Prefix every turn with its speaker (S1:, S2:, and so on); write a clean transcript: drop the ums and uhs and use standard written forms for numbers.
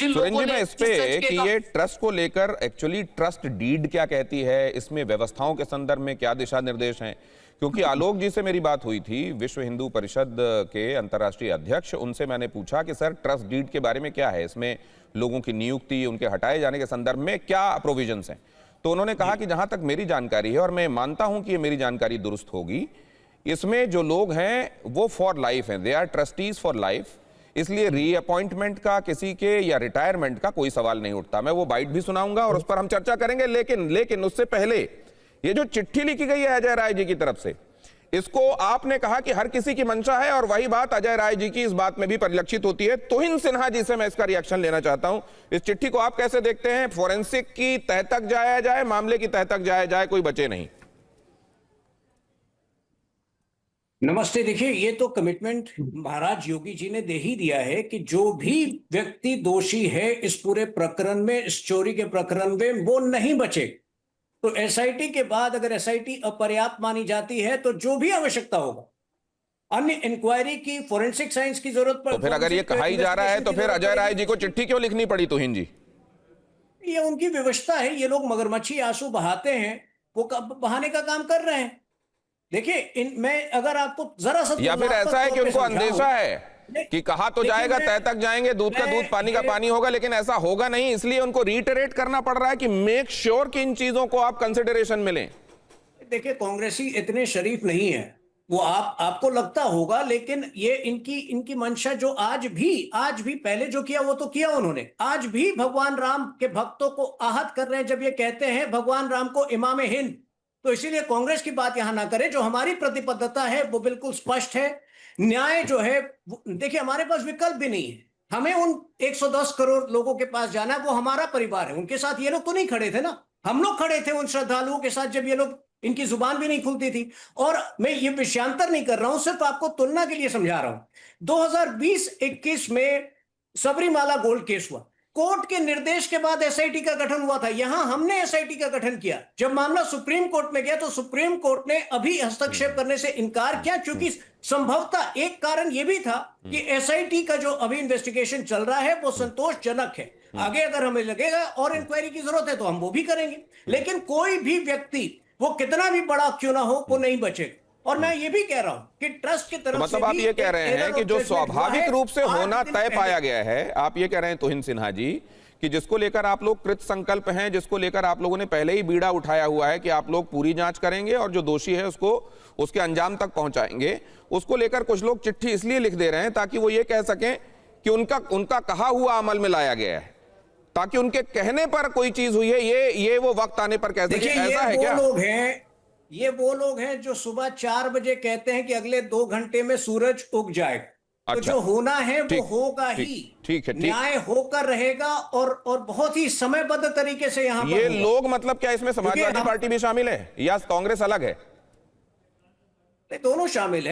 S1: जिन
S2: सुरेंद्र
S1: लोगों
S2: जी, मैं
S1: ने
S2: इस पे कि
S1: काम...
S2: ये ट्रस्ट को लेकर एक्चुअली ट्रस्ट डीड क्या कहती है, इसमें व्यवस्थाओं के संदर्भ में क्या दिशा निर्देश हैं? क्योंकि आलोक जी से मेरी बात हुई थी, विश्व हिंदू परिषद के अंतर्राष्ट्रीय अध्यक्ष, उनसे मैंने पूछा कि सर ट्रस्ट डीड के बारे में क्या है, इसमें लोगों की नियुक्ति, उनके हटाए जाने के संदर्भ में क्या प्रोविजंस हैं? तो उन्होंने कहा कि जहां तक मेरी जानकारी है, और मैं मानता हूं कि ये मेरी जानकारी दुरुस्त होगी, इसमें जो लोग हैं वो फॉर लाइफ हैं, they are trustees for life, इसलिए रीअपॉइंटमेंट का किसी के या रिटायरमेंट का कोई सवाल नहीं उठता। मैं वो बाइट भी सुनाऊंगा और उस पर हम चर्चा करेंगे, लेकिन उससे पहले ये जो चिट्ठी लिखी गई है अजय राय जी की तरफ से, इसको आपने कहा कि हर किसी की मंशा है, और वही बात अजय राय जी की इस बात में भी परिलक्षित होती है। तुहिन सिन्हा जी से मैं इसका रिएक्शन लेना चाहता हूं। इस चिट्ठी को आप कैसे देखते हैं? फोरेंसिक की तह तक जाया जाए, मामले की तह तक जाया जाए, कोई बचे नहीं।
S3: नमस्ते। देखिए, ये तो कमिटमेंट महाराज योगी जी ने दे ही दिया है कि जो भी व्यक्ति दोषी है इस पूरे प्रकरण में, इस चोरी के प्रकरण में, वो नहीं बचे। तो एसआईटी के बाद अगर एसआईटी अपर्याप्त मानी जाती है तो जो भी आवश्यकता होगा, अन्य इंक्वायरी की, फोरेंसिक साइंस की जरूरत पड़,
S2: तो फिर अगर ये कहा ही जा रहा है तो फिर अजय राय जी को चिट्ठी क्यों लिखनी पड़ी तुहिन जी?
S3: ये उनकी व्यवस्था है। ये लोग मगरमच्छी आंसू बहाते हैं, वो बहाने का काम कर रहे हैं। देखिए, मैं अगर आपको जरा सा,
S2: या फिर ऐसा है कि उनको अंदेशा है कि कहा तो जाएगा, तय तक जाएंगे, दूध का दूध पानी का पानी होगा, लेकिन ऐसा होगा नहीं, इसलिए उनको रीटरेट करना पड़ रहा है कि मेक श्योर कि इन चीजों को आप कंसिडरेशन में लें।
S3: देखिए, कांग्रेसी इतने शरीफ नहीं है, वो आपको लगता होगा, लेकिन ये इनकी मंशा जो आज भी पहले जो किया वो तो किया उन्होंने, आज भी भगवान राम के भक्तों को आहत कर रहे हैं जब ये कहते हैं भगवान राम को इमाम हिंद। तो इसीलिए कांग्रेस की बात यहां ना करें। जो हमारी प्रतिबद्धता है वो बिल्कुल स्पष्ट है। न्याय जो है, देखिए, हमारे पास विकल्प भी नहीं है। हमें उन 110 करोड़ लोगों के पास जाना है, वो हमारा परिवार है। उनके साथ ये लोग तो नहीं खड़े थे ना, हम लोग खड़े थे उन श्रद्धालुओं के साथ जब ये लोग, इनकी जुबान भी नहीं खुलती थी। और मैं ये विषयांतर नहीं कर रहा हूं, सिर्फ आपको तुलना के लिए समझा रहा हूं। 2020-21 में सबरीमाला गोल्ड केस हुआ, कोर्ट के निर्देश के बाद एसआईटी का गठन हुआ था। यहां हमने एसआईटी का गठन किया। जब मामला सुप्रीम कोर्ट में गया तो सुप्रीम कोर्ट ने अभी हस्तक्षेप करने से इनकार किया, क्योंकि संभवतः एक कारण यह भी था कि एसआईटी का जो अभी इन्वेस्टिगेशन चल रहा है वो संतोषजनक है। आगे अगर हमें लगेगा और इंक्वायरी की जरूरत है तो हम वो भी करेंगे, लेकिन कोई भी व्यक्ति, वो कितना भी बड़ा क्यों ना हो, वो नहीं बचेगा। और मैं ये भी कह रहा हूं कि ट्रस्ट की तरफ
S2: मतलब आप ये कह रहे हैं कि जो स्वाभाविक रूप से होना तय पाया गया है, आप ये कह रहे हैं तुहिन सिन्हा जी, कि जिसको लेकर आप लोग कृत संकल्प हैं, जिसको लेकर आप लोगों ने पहले ही बीड़ा उठाया हुआ है कि आप लोग पूरी जांच करेंगे और जो दोषी है उसको उसके अंजाम तक पहुंचाएंगे, उसको लेकर कुछ लोग चिट्ठी इसलिए लिख दे रहे हैं ताकि वो ये कह सकें कि उनका कहा हुआ अमल में लाया गया है, ताकि उनके कहने पर कोई चीज हुई है, ये वो वक्त आने पर कह सकें। ऐसा है क्या?
S3: ये वो लोग हैं जो सुबह 4 बजे कहते हैं कि अगले 2 घंटे में सूरज उग जाएगा।
S2: अच्छा,
S3: तो जो होना है वो होगा ही।
S2: ठीक है,
S3: न्याय होकर रहेगा और बहुत ही समयबद्ध तरीके से यहां
S2: ये लोग, मतलब क्या इसमें समाजवादी पार्टी भी शामिल है या कांग्रेस अलग है?
S3: दोनों शामिल है।